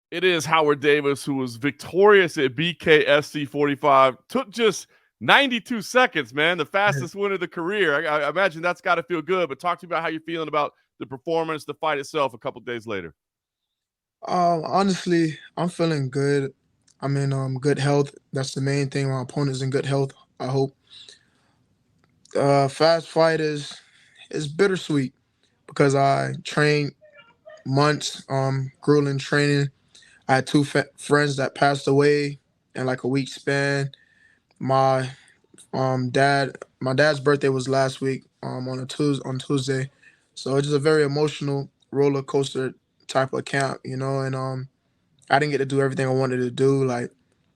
It is Howard Davis, who was victorious at BKFC 45. Took just 92 seconds, man. The fastest win of the career. I imagine that's got to feel good. But talk to me about how you're feeling about the performance, the fight itself a couple days later. Honestly, I'm feeling good. I'm in good health. That's the main thing. My opponent's in good health, I hope. Fast fight is bittersweet because I trained months, grueling training. I had two friends that passed away in like a week span. My my dad's birthday was last week, on Tuesday, so it's just a very emotional roller coaster type of camp, and I didn't get to do everything I wanted to do, like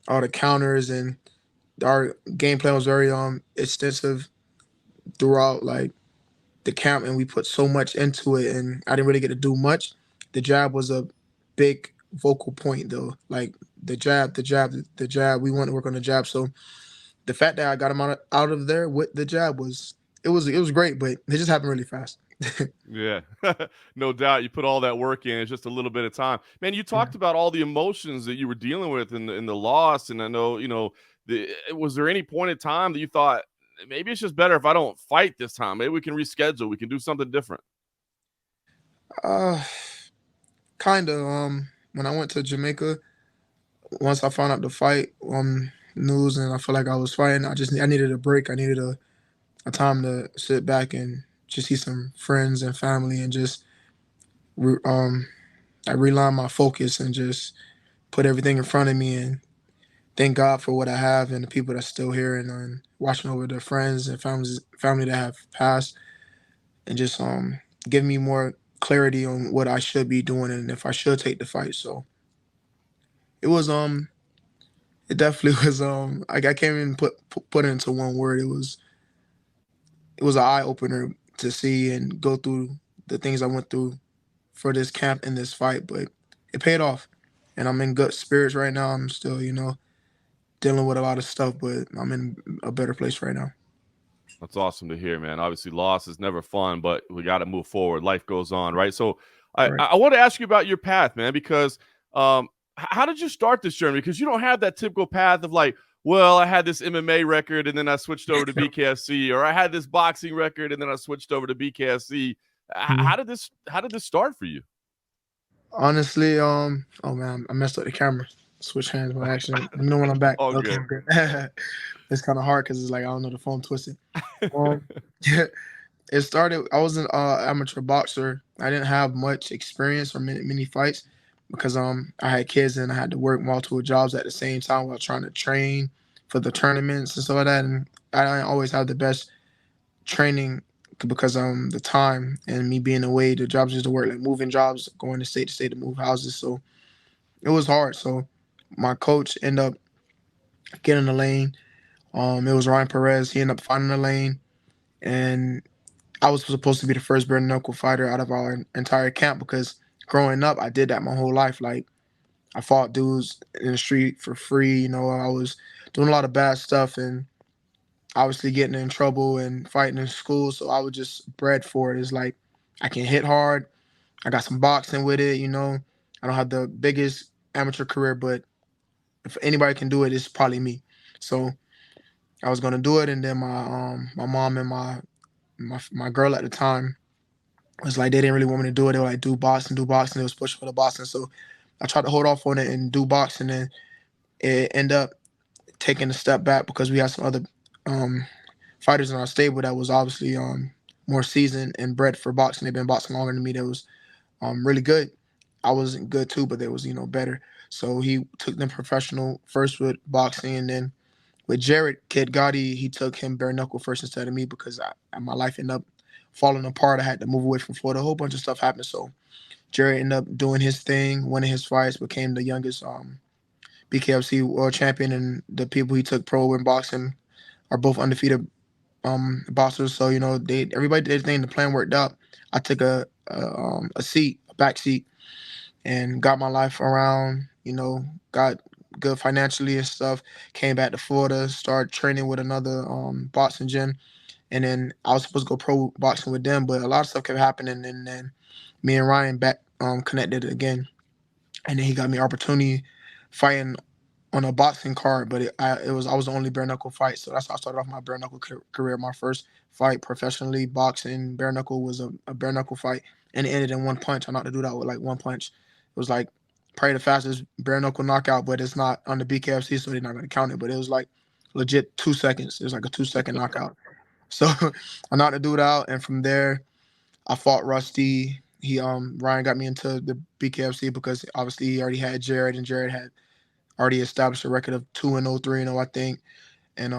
all the counters, and our game plan was very extensive throughout like the camp, and we put so much into it, and I didn't really get to do much. The jab was a big vocal point though, like the jab. We want to work on the jab, so the fact that I got him out of there with the jab was great, but it just happened really fast. Yeah, no doubt. You put all that work in. It's just a little bit of time, man. You Yeah. talked about all the emotions that you were dealing with in the loss, and I know was there any point in time that you thought maybe it's just better if I don't fight this time? Maybe we can reschedule. We can do something different. Uh, kind of. When I went to Jamaica, once I found out the fight news, and I felt like I was fighting, I needed a break. I needed a time to sit back and just see some friends and family, and just re- um I realigned my focus and just put everything in front of me, and thank God for what I have and the people that's still here, and watching over the friends and family that have passed, and just give me more clarity on what I should be doing and if I should take the fight. So it was it definitely was I can't even put it into one word. It was an eye opener to see and go through the things I went through for this camp and this fight, but it paid off, and I'm in good spirits right now. I'm still, dealing with a lot of stuff, but I'm in a better place right now. That's awesome to hear, man. Obviously, loss is never fun, but we got to move forward. Life goes on, right? So, I Right. I want to ask you about your path, man, because how did you start this journey? Because you don't have that typical path of like, well, I had this MMA record and then I switched over to BKFC, or I had this boxing record and then I switched over to BKFC. Mhm. How did this start for you? Honestly, oh man, I messed up the camera. Switch hands by accident. Let me know when I'm back. All Okay, good. I'm good. It's kind of hard because it's like I don't know, the phone twisted. Um, yeah, it started. I was an amateur boxer. I didn't have much experience or many fights because I had kids and I had to work multiple jobs at the same time while trying to train for the tournaments and stuff like that. And I didn't always have the best training because the time and me being away, the jobs used to work like moving jobs, going to state to move houses. So it was hard. So my coach ended up getting the lane. It was Ryan Perez. He ended up finding the lane, and I was supposed to be the first bare knuckle fighter out of our entire camp because growing up, I did that my whole life. Like I fought dudes in the street for free. I was doing a lot of bad stuff and obviously getting in trouble and fighting in school. So I was just bred for it. It's like I can hit hard. I got some boxing with it. I don't have the biggest amateur career, but if anybody can do it, it's probably me. So I was gonna do it, and then my mom and my girl at the time was like they didn't really want me to do it. They were like do boxing, do boxing. They was pushing for the boxing, so I tried to hold off on it and do boxing, and it ended up taking a step back because we had some other um, fighters in our stable that was obviously more seasoned and bred for boxing. They've been boxing longer than me. That was really good. I wasn't good too, but they was better. So he took them professional first with boxing, and then with Jared Kid Gotti, he took him bare knuckle first instead of me because my life ended up falling apart. I had to move away from Florida. A whole bunch of stuff happened. So Jared ended up doing his thing, winning his fights, became the youngest BKFC world champion, and the people he took pro in boxing are both undefeated boxers. So they everybody did everything. The plan worked out. I took a seat, a back seat, and got my life around. Got good financially and stuff. Came back to Florida, started training with another boxing gym, and then I was supposed to go pro boxing with them, but a lot of stuff kept happening, and then me and Ryan back connected again. and then he got me opportunity fighting on a boxing card, but I was the only bare knuckle fight, so that's how I started off my bare knuckle career. My first fight professionally boxing bare knuckle was a bare knuckle fight, and it ended in one punch. I knocked the dude out with like one punch. It was like probably the fastest bare knuckle knockout, but it's not on the BKFC, so they're not gonna count it. But it was like legit 2 seconds. It was like a 2 second knockout. So I knocked the dude out, and from there I fought Rusty. Ryan got me into the BKFC because obviously he already had Jared, and Jared had already established a record of 2-0, 3-0, I think. And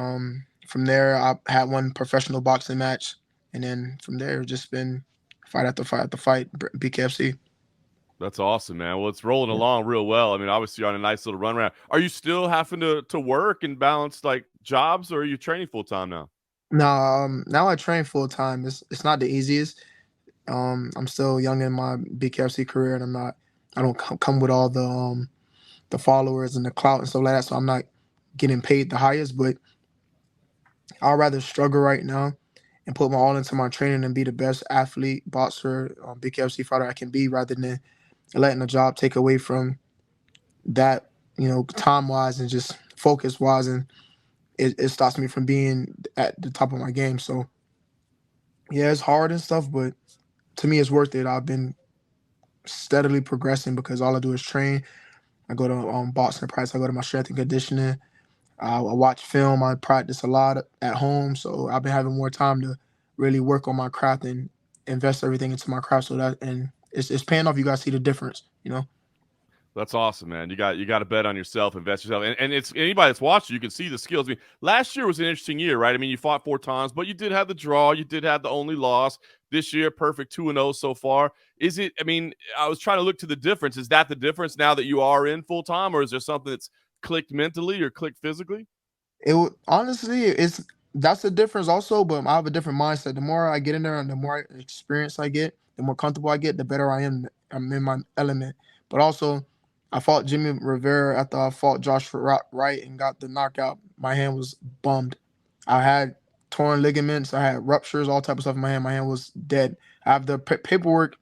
from there, I had one professional boxing match, and then from there, it's just been fight after fight after fight. BKFC. That's awesome, man. Well, it's rolling along real well. I mean, obviously you're on a nice little run around. Are you still having to work and balance like jobs, or are you training full time now? Now I train full time. It's not the easiest. I'm still young in my BKFC career, and I don't come with all the followers and the clout and stuff like that. So I'm not getting paid the highest, but I'd rather struggle right now and put my all into my training and be the best athlete, boxer, BKFC fighter I can be, rather than letting the job take away from that, time wise and just focus wise, and it stops me from being at the top of my game. So yeah, it's hard and stuff, but to me, it's worth it. I've been steadily progressing because all I do is train. I go to boxing practice. I go to my strength and conditioning. I watch film. I practice a lot at home, so I've been having more time to really work on my craft and invest everything into my craft. So that, and it's paying off. You guys see the difference. That's awesome, man. You got to bet on yourself, invest yourself, and it's anybody that's watching, you can see the skills. I mean, last year was an interesting year, right? I mean, you fought 4 times, but you did have the draw, you did have the only loss. This year, perfect 2-0 so far. Is it? I mean, I was trying to look to the difference. Is that the difference now that you are in full time, or is there something that's clicked mentally or clicked physically? Honestly, that's the difference also. But I have a different mindset. The more I get in there and the more experience I get, the more comfortable I get, the better I am. I'm in my element. But also, I fought Jimmy Rivera after I fought Josh Wright and got the knockout. My hand was bummed. I had torn ligaments. I had ruptures, all type of stuff in my hand. My hand was dead. I have the paperwork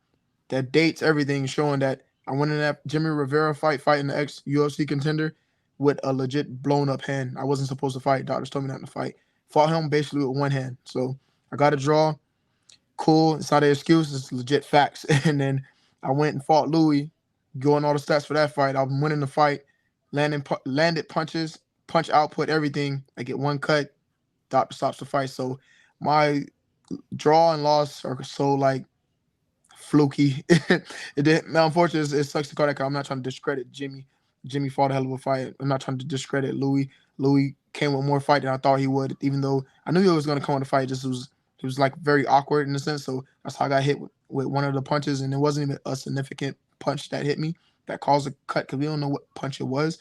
that dates everything showing that I went in that Jimmy Rivera fighting the ex UFC contender with a legit blown up hand. I wasn't supposed to fight. Doctors told me not to fight. Fought him basically with one hand. So I got a draw. Cool. It's not an excuse. It's legit facts. And then I went and fought Louie, going all the stats for that fight. I'm winning the fight, landed punches, punch output, everything. I get one cut. Doctor stops the fight. So my draw and loss are so like fluky. It did. Now, unfortunately, it sucks to call that. I'm not trying to discredit Jimmy. Jimmy fought a hell of a fight. I'm not trying to discredit Louis. Louis came with more fight than I thought he would, even though I knew he was going to come on the fight. It was like very awkward in a sense. So that's how I got hit with one of the punches, and it wasn't even a significant punch that hit me that caused a cut because we don't know what punch it was.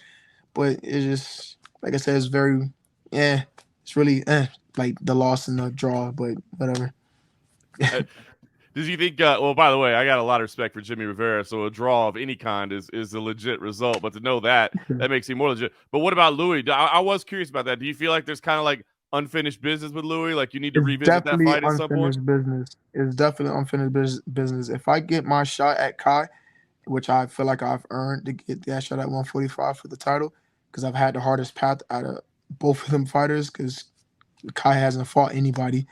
But it just, like I said, it's very, it's really like the loss and the draw, but whatever. Did you think? Well, by the way, I got a lot of respect for Jimmy Rivera, so a draw of any kind is a legit result. But to know that makes him more legit. But what about Louis? I was curious about that. Do you feel like there's kind of like unfinished business with Louis? Like you need to It's revisit that definitely fight at some point? unfinished business. It's definitely unfinished business. If I get my shot at Kai, which I feel like I've earned to get that shot at 145 for the title, because I've had the hardest path out of both of them fighters, because Kai hasn't fought anybody,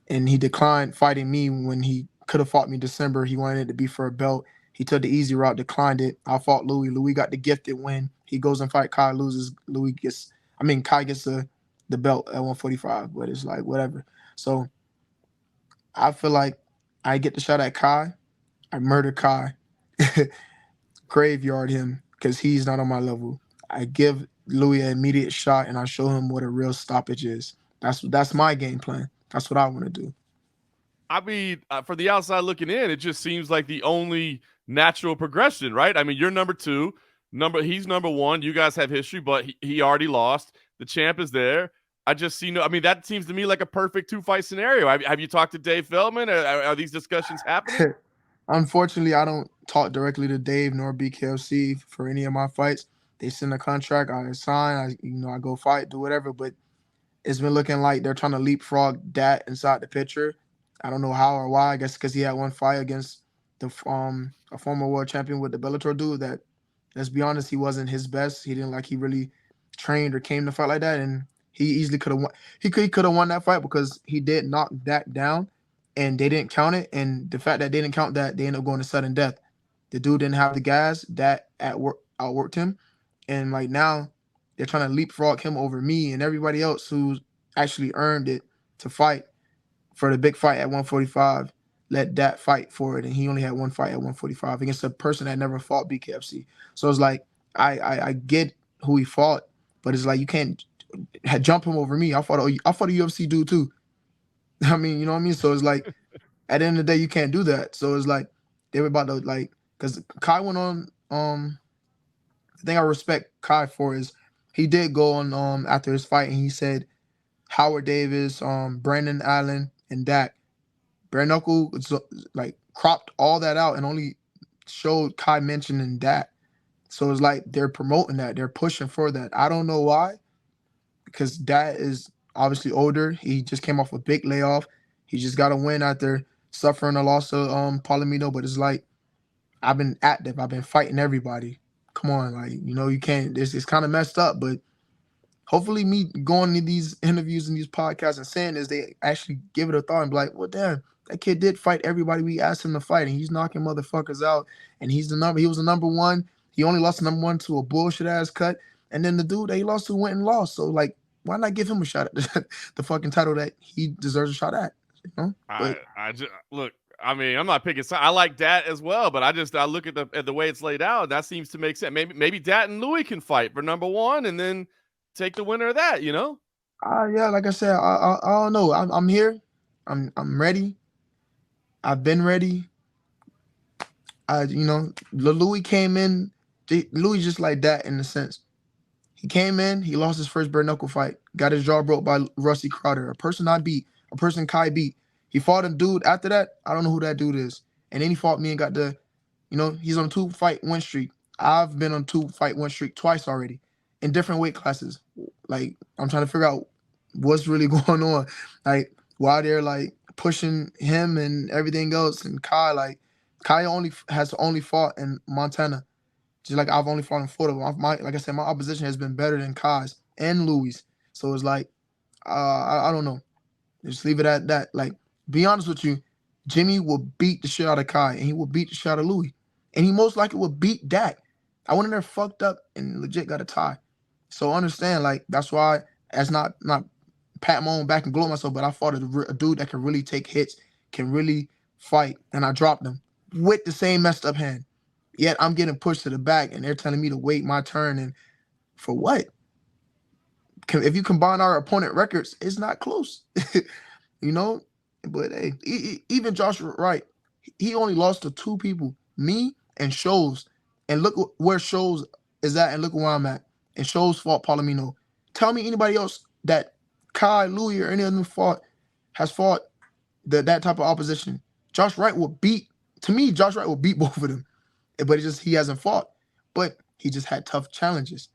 and he declined fighting me when he could have fought me in December. He wanted it to be for a belt. He took the easy route, declined it. I fought Louis. Louis got the gifted win. He goes and fight Kai, loses. Kai gets the belt at 145, but it's like whatever. So I feel like I get the shot at Kai. I murder Kai, graveyard him because he's not on my level. I give Louis an immediate shot and I show him what a real stoppage is. That's my game plan. That's what I want to do. I mean, for the outside looking in, it just seems like the only natural progression, right? I mean, you're number two, he's number one. You guys have history, but he already lost. The champ is there. I just see no. I mean, that seems to me like a perfect 2-fight scenario. Have you talked to Dave Feldman? Are these discussions happening? Unfortunately, I don't talk directly to Dave nor BKFC for any of my fights. They send a contract, I sign, I go fight, do whatever. But it's been looking like they're trying to leapfrog that inside the picture. I don't know how or why. I guess because he had one fight against a former world champion with the Bellator dude that let's be honest, he wasn't his best. He didn't he really trained or came to fight like that, and he easily could have won. He could have won that fight because he did knock that down, and they didn't count it. And the fact that they didn't count that, they ended up going to sudden death. The dude didn't have the gas that outworked him, and like now they're trying to leapfrog him over me and everybody else who's actually earned it to fight for the big fight at 145. Let that fight for it, and he only had one fight at 145 against a person that never fought BKFC. So it's like I get who he fought, but it's like you can't jump him over me. I fought a UFC dude too. I mean, you know what I mean? So it's like at the end of the day, you can't do that. So it's like they were about to because Kai went on. The thing I respect Kai for is he did go on after his fight and he said Howard Davis, Brandon Allen, and Dak. Bare Knuckle cropped all that out and only showed Kai mentioning that. So it's like they're promoting that. They're pushing for that. I don't know why, because Dak is obviously older. He just came off a big layoff. He just got a win after suffering a loss of Palomino. But it's like I've been active. I've been fighting everybody. Come on, you can't. It's kind of messed up, but hopefully me going to these interviews and these podcasts and saying this, they actually give it a thought and be like, well, damn, that kid did fight everybody we asked him to fight, and he's knocking motherfuckers out, and he was the number one. He only lost the number one to a bullshit ass cut, and then the dude that he lost to went and lost. So why not give him a shot at the fucking title that he deserves a shot at? You know? But I just look. I mean, I'm not picking. I like Dat as well, but I look at the way it's laid out. That seems to make sense. Maybe Dat and Louie can fight for number one, and then take the winner of that. Yeah, like I said, I don't know. I'm here. I'm ready. I've been ready. Louie came in. Louie just like that in a sense. He came in. He lost his first bare knuckle fight. Got his jaw broke by Rusty Crowder, a person I beat, a person Kai beat. He fought a dude after that. I don't know who that dude is. And then he fought me and got he's on a 2-fight win streak. I've been on 2-fight win streak twice already in different weight classes. I'm trying to figure out what's really going on. Why they're pushing him and everything else. And Kai has only fought in Montana. Just like I've only fought in Florida. Like I said, my opposition has been better than Kai's and Louie's. So it's I don't know. Just leave it at that. Be honest with you, Jimmy will beat the shit out of Kai and he will beat the shit out of Louie. And he most likely will beat Dak. I went in there fucked up and legit got a tie. So understand, that's why as not pat my own back and glow myself, but I fought a dude that can really take hits, can really fight, and I dropped him with the same messed up hand. Yet I'm getting pushed to the back, and they're telling me to wait my turn. And for what? If you combine our opponent records, it's not close, But hey, even Josh Wright, he only lost to 2 people, me and Shows. And look where Shows is at, and look where I'm at. And Shows fought Palomino. Tell me anybody else that Kai, Louie, or any of them has fought that type of opposition. Josh Wright will beat both of them. But he hasn't fought. But he just had tough challenges.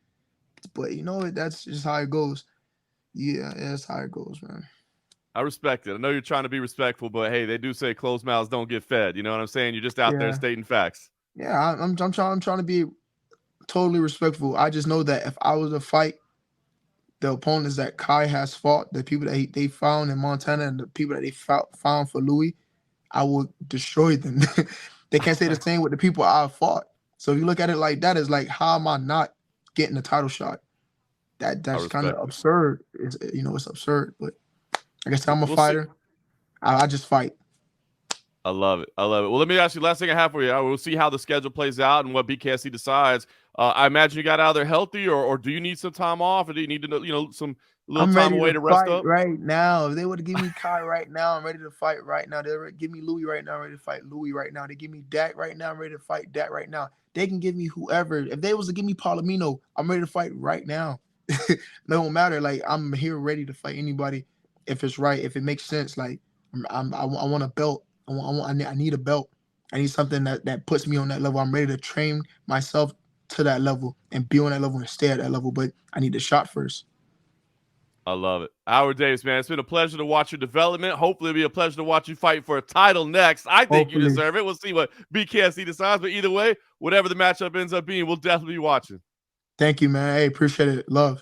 But that's just how it goes. Yeah, that's how it goes, man. I respect it. I know you're trying to be respectful, but hey, they do say closed mouths don't get fed. You know what I'm saying? You're just out there stating facts. Yeah, I'm trying to be totally respectful. I just know that if I was to fight the opponents that Kai has fought, the people that they found in Montana and the people that they found for Louie, I would destroy them. They can't say the same with the people I fought. So if you look at it like that, it's like, how am I not getting a title shot? That's kind of absurd. It's absurd. But like I said, I'm a fighter. I just fight. I love it. Well, let me ask you, last thing I have for you. We'll see how the schedule plays out and what BKFC decides. I imagine you got out there healthy, or do you need some time off, or do you need to, some little time away to rest up? Right now. If they were to give me Kai right now, I'm ready to fight right now. They give me Louie right now, I'm ready to fight Louie right now. They give me Dak right now, I'm ready to fight Dak right now. They can give me whoever. If they was to give me Palomino, I'm ready to fight right now. It don't matter. I'm here ready to fight anybody if it's right, if it makes sense. I want a belt. I need a belt. I need something that puts me on that level. I'm ready to train myself to that level and be on that level and stay at that level. But I need the shot first. I love it. Howard Davis, man, it's been a pleasure to watch your development. Hopefully it'll be a pleasure to watch you fight for a title next. I think you deserve it. We'll see what BKFC decides, but either way, whatever the matchup ends up being, we'll definitely be watching. Thank you, man. Hey, appreciate it. Love.